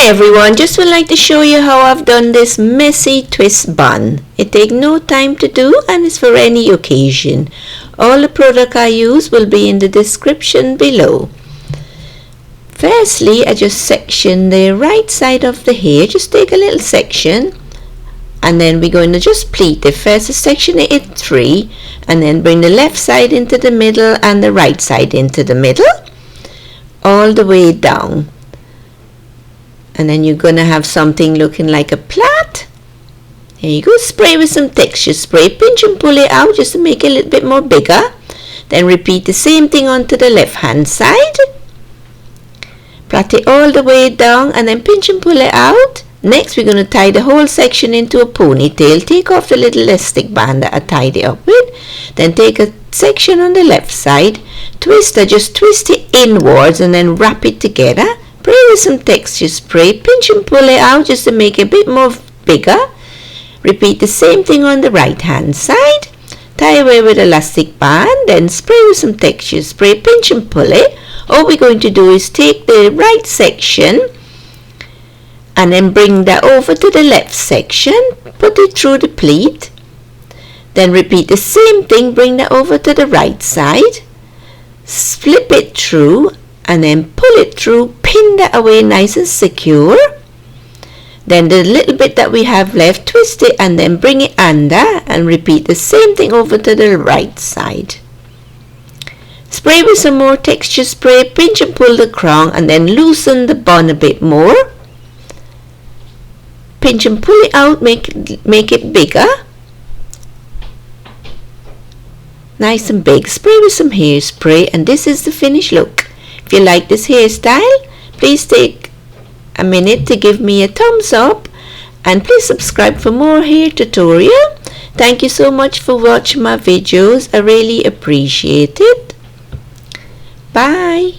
Hi everyone, just would like to show you how I've done this messy twist bun. It takes no time to do and it's for any occasion. All the product I use will be in the description below. Firstly, I just section the right side of the hair. Just take a little section and then we're going to just pleat it. First section it in 3 and then bring the left side into the middle and the right side into the middle all the way down. And then you're going to have something looking like a plait. Here you go. Spray with some texture spray. Pinch and pull it out just to make it a little bit more bigger. Then repeat the same thing onto the left hand side. Plait it all the way down and then pinch and pull it out. Next we're going to tie the whole section into a ponytail. Take off the little elastic band that I tied it up with. Then take a section on the left side. Just twist it inwards and then wrap it together. Spray with some texture spray, pinch and pull it out just to make it a bit more bigger. Repeat the same thing on the right hand side. Tie away with elastic band, then spray with some texture spray, pinch and pull it. All we're going to do is take the right section and then bring that over to the left section. Put it through the pleat. Then repeat the same thing, bring that over to the right side. Flip it through and then pull it through, pin that away nice and secure. Then the little bit that we have left, twist it and then bring it under and repeat the same thing over to the right side. Spray with some more texture spray, pinch and pull the crown and then loosen the bun a bit more. Pinch and pull it out, make it bigger. Nice and big. Spray with some hairspray and this is the finished look. If you like this hairstyle, please take a minute to give me a thumbs up and please subscribe for more hair tutorial. Thank you so much for watching my videos. I really appreciate it. Bye.